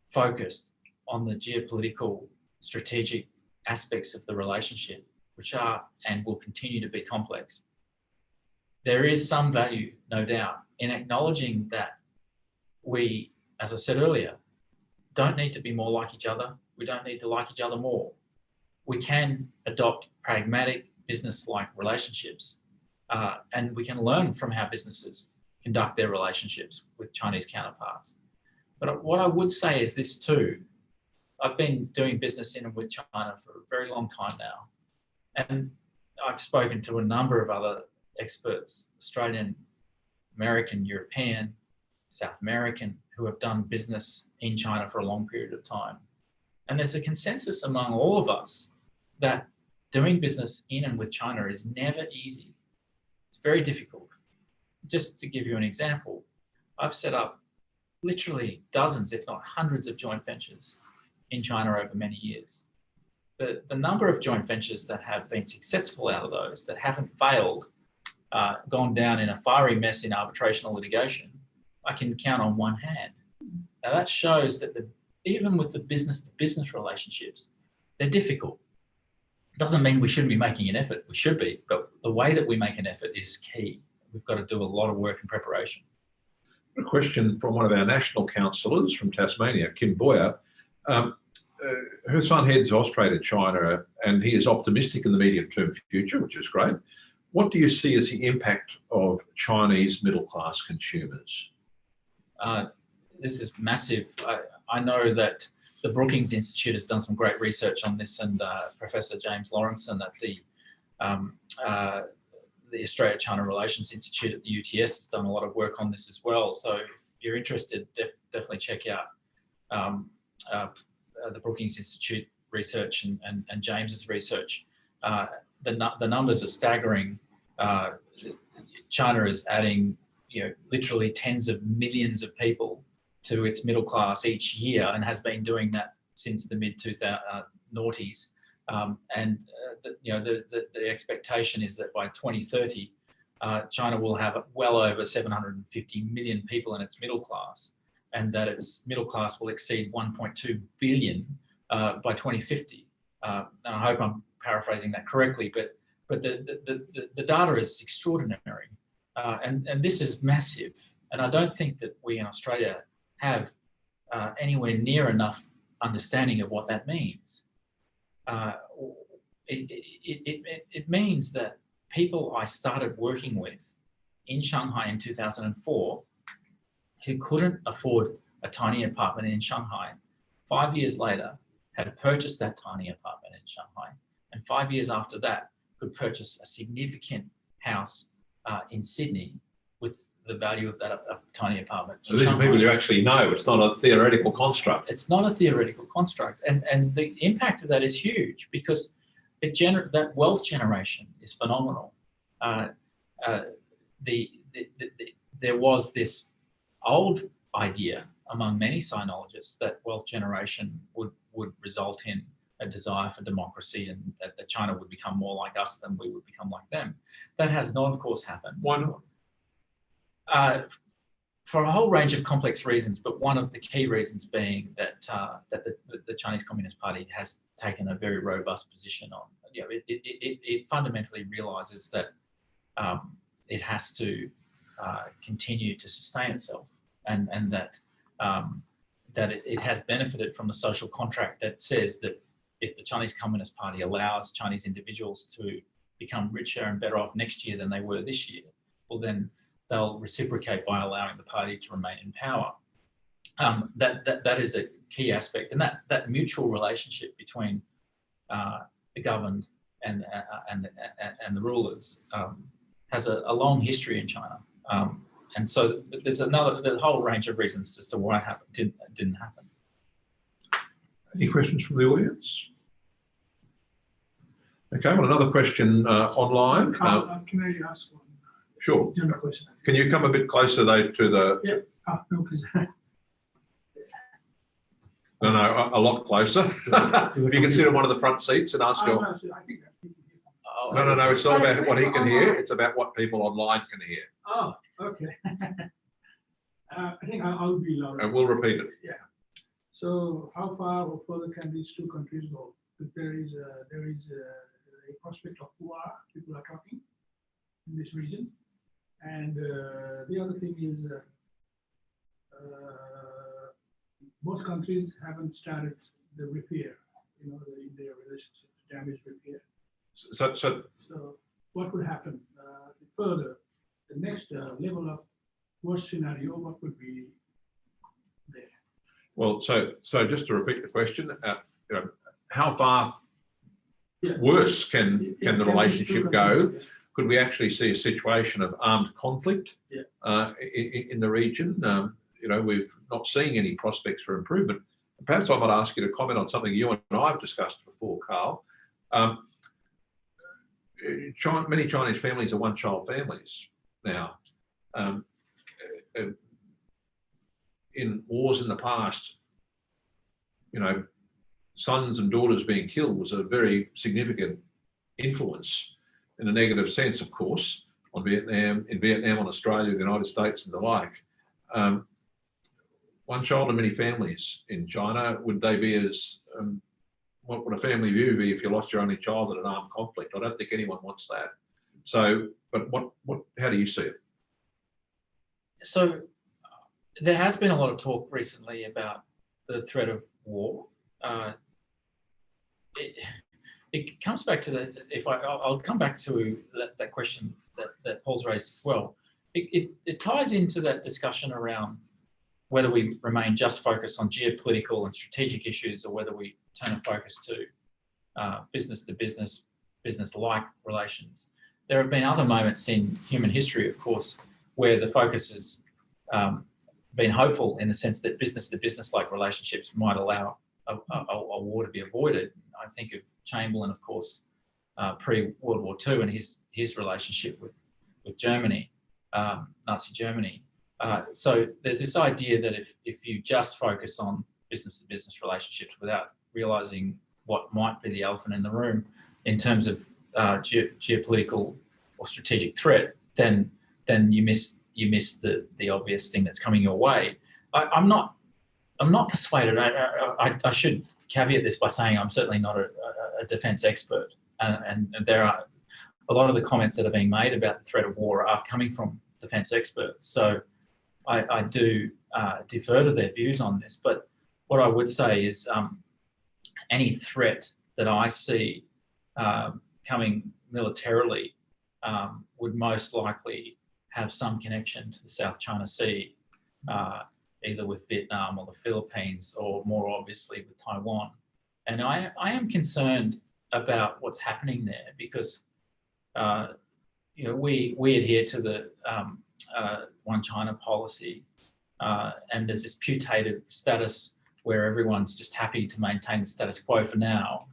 Speaker 3: focused on the geopolitical strategic aspects of the relationship, which are and will continue to be complex, there is some value, no doubt, in acknowledging that we, as I said earlier, don't need to be more like each other. We don't need to like each other more. We can adopt pragmatic business-like relationships, and we can learn from how businesses conduct their relationships with Chinese counterparts. But what I would say is this too. I've been doing business in and with China for a very long time now, and I've spoken to a number of other experts, Australian, American, European, South American, who have done business in China for a long period of time. And there's a consensus among all of us that doing business in and with China is never easy. It's very difficult. Just to give you an example, I've set up literally dozens, if not hundreds of joint ventures in China over many years. The number of joint ventures that have been successful out of those, that haven't failed, gone down in a fiery mess in arbitration or litigation, I can count on one hand. Now that shows that even with the business-to-business relationships, they're difficult. Doesn't mean we shouldn't be making an effort. We should be, but the way that we make an effort is key. We've got to do a lot of work and preparation.
Speaker 1: A question from one of our national councillors from Tasmania, Kim Boyer. Her son heads Austrade China, and he is optimistic in the medium-term future, which is great. What do you see as the impact of Chinese middle-class consumers?
Speaker 3: This is massive. I know that the Brookings Institute has done some great research on this, and Professor James Lawrenson at the Australia-China Relations Institute at the UTS has done a lot of work on this as well. So if you're interested, definitely check out the Brookings Institute research and James's research. The numbers are staggering. China is adding, literally tens of millions of people to its middle class each year, and has been doing that since the mid-noughties. The expectation is that by 2030, China will have well over 750 million people in its middle class, and that its middle class will exceed 1.2 billion by 2050. And I hope I'm paraphrasing that correctly, but the data is extraordinary, and this is massive. And I don't think that we in Australia have anywhere near enough understanding of what that means. It means that people I started working with in Shanghai in 2004 who couldn't afford a tiny apartment in Shanghai, 5 years later had purchased that tiny apartment in Shanghai, and 5 years after that could purchase a significant house in Sydney with the value of that tiny apartment.
Speaker 1: So these are people you actually know. It's not a theoretical construct.
Speaker 3: It's not a theoretical construct, and the impact of that is huge, because that wealth generation is phenomenal. There was this old idea among many sinologists that wealth generation would result in a desire for democracy, and that China would become more like us than we would become like them. That has not, of course, happened.
Speaker 1: Why not?
Speaker 3: For a whole range of complex reasons, but one of the key reasons being that the Chinese Communist Party has taken a very robust position on. It fundamentally realises that it has to continue to sustain itself, and that it has benefited from the social contract that says that if the Chinese Communist Party allows Chinese individuals to become richer and better off next year than they were this year, well then they'll reciprocate by allowing the party to remain in power. That is a key aspect, and that mutual relationship between the governed and the rulers has a long history in China, and so there's a whole range of reasons as to why it didn't happen.
Speaker 1: Any questions from the audience? Okay, well, another question online.
Speaker 5: Can I ask one?
Speaker 1: Sure.
Speaker 5: General question.
Speaker 1: Can you come a bit closer though to the?
Speaker 5: Yeah. No, because.
Speaker 1: No, a lot closer. If you can sit on one of the front seats and ask.
Speaker 5: I think.
Speaker 1: No. It's not about what he can hear. It's about what people online can hear.
Speaker 5: Oh, okay. I think I'll be louder.
Speaker 1: And we'll repeat it.
Speaker 5: Yeah. So, how far or further can these two countries go? If there is a prospect of war, people are talking in this region. And the other thing is both countries haven't started the repair, in their relationship, damage repair.
Speaker 1: So
Speaker 5: So what would happen further? The next level of worst scenario, what would be there?
Speaker 1: well, so just to repeat the question, how far
Speaker 5: Yeah.
Speaker 1: worse can the relationship go?
Speaker 5: Yes.
Speaker 1: Could we actually see a situation of armed conflict
Speaker 5: Yeah.
Speaker 1: in the region? We're not seeing any prospects for improvement. Perhaps I might ask you to comment on something you and I have discussed before, Carl. Many Chinese families are one-child families now. In wars in the past, sons and daughters being killed was a very significant influence, in a negative sense, of course, on Vietnam, on Australia, the United States, and the like. One child and many families in China, would they be as, what would a family view be if you lost your only child in an armed conflict? I don't think anyone wants that. So, but how do you see it?
Speaker 3: So there has been a lot of talk recently about the threat of war. It comes back to I'll come back to that question that Paul's raised as well. It ties into that discussion around whether we remain just focused on geopolitical and strategic issues, or whether we turn a focus to business to business, business-like relations. There have been other moments in human history, of course, where the focus has been hopeful, in the sense that business to business-like relationships might allow a war to be avoided. I think of Chamberlain, of course, pre-World War II, and his relationship with Germany, Nazi Germany. So there's this idea that if you just focus on business-to-business relationships without realising what might be the elephant in the room in terms of geopolitical or strategic threat, then you miss the obvious thing that's coming your way. I'm not persuaded. I should caveat this by saying I'm certainly not a defence expert, and there are a lot of the comments that are being made about the threat of war are coming from defence experts. So I do defer to their views on this. But what I would say is any threat that I see coming militarily would most likely have some connection to the South China Sea, either with Vietnam or the Philippines, or more obviously with Taiwan. And I am concerned about what's happening there, because we adhere to the One China policy, and there's this putative status where everyone's just happy to maintain the status quo for now.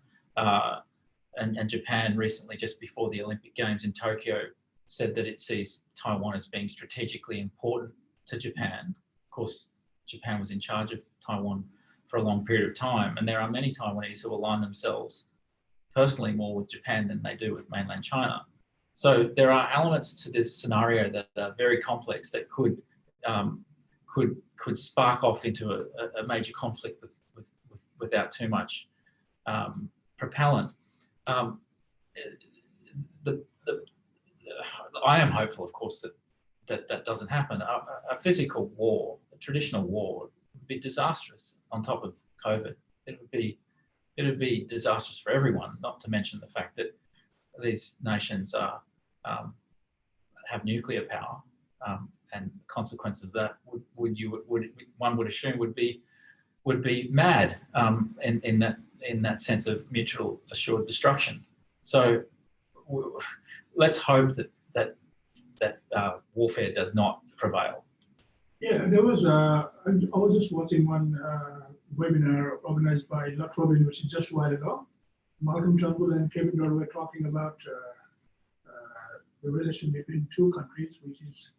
Speaker 3: And Japan recently, just before the Olympic Games in Tokyo, said that it sees Taiwan as being strategically important to Japan. Of course, Japan was in charge of Taiwan for a long period of time, and there are many Taiwanese who align themselves personally more with Japan than they do with mainland China. So there are elements to this scenario that are very complex, that could spark off into a major conflict without too much propellant. I am hopeful, of course, that doesn't happen. A physical war, a traditional war, would be disastrous. On top of COVID, it would be disastrous for everyone. Not to mention the fact that these nations have nuclear power, and the consequence of that one would assume would be mad in that sense of mutual assured destruction. So let's hope that warfare does not prevail.
Speaker 5: Yeah, there was. I was just watching one webinar organized by La Trobe University just a while ago. Malcolm Turnbull and Kevin Dodd were talking about the relation between two countries, which is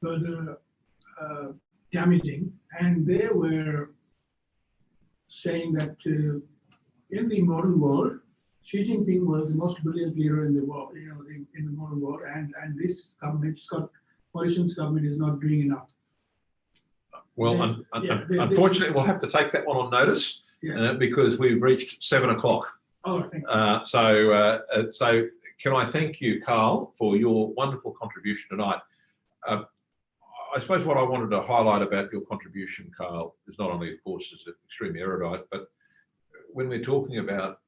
Speaker 5: further damaging, and they were saying that in the modern world, Xi Jinping was the most brilliant leader in the world, in the modern world, and this coalition's government is not doing enough.
Speaker 1: Well, unfortunately, we'll have to take that one on notice because we've reached 7 o'clock.
Speaker 5: Oh, thank you.
Speaker 1: So can I thank you, Carl, for your wonderful contribution tonight. I suppose what I wanted to highlight about your contribution, Carl, is not only, of course, is extremely erudite, but when we're talking about,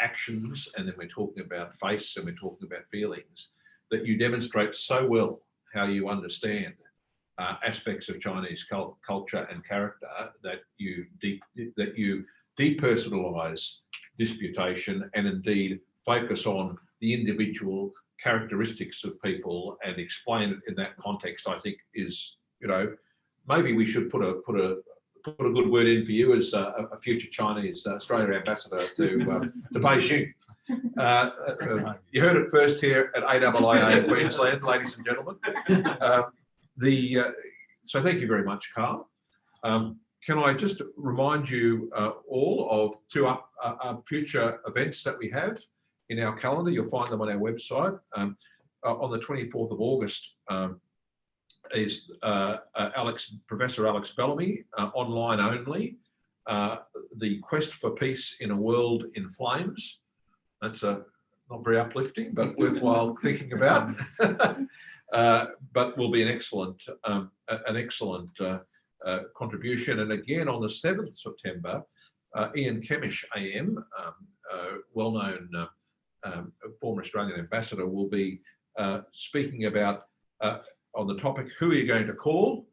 Speaker 1: actions, and then we're talking about face, and we're talking about feelings, that you demonstrate so well how you understand aspects of Chinese culture and character, that you depersonalise disputation and indeed focus on the individual characteristics of people and explain it in that context. I think is, maybe we should put a good word in for you as a future Chinese Australia ambassador to Beijing. You heard it first here at AIIA Queensland, ladies and gentlemen. So thank you very much, Carl. Can I just remind you all of two future events that we have in our calendar? You'll find them on our website. On the 24th of August is Professor Alex Bellamy, online only, The Quest for Peace in a World in Flames. That's not very uplifting, but worthwhile thinking about. But will be an excellent contribution. And again, on the 7th of September, Ian Kemish AM, well-known former Australian ambassador, will be speaking about, on the topic, who are you going to call?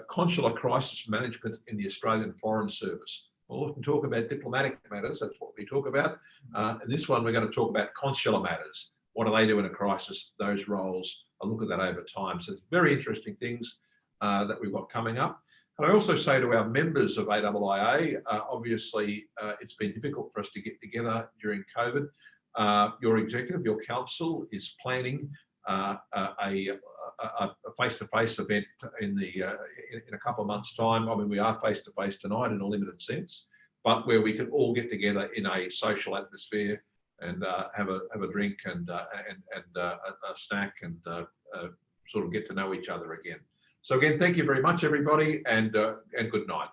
Speaker 1: Consular crisis management in the Australian Foreign Service. We'll often talk about diplomatic matters, that's what we talk about. In this one, we're going to talk about consular matters. What do they do in a crisis? Those roles. I'll look at that over time. So it's very interesting things that we've got coming up. And I also say to our members of AIIA, obviously it's been difficult for us to get together during COVID. Your executive, your council is planning a face-to-face event in a couple of months' time. I mean, we are face-to-face tonight in a limited sense, but where we can all get together in a social atmosphere and have a drink and a snack and sort of get to know each other again. So again, thank you very much, everybody, and good night.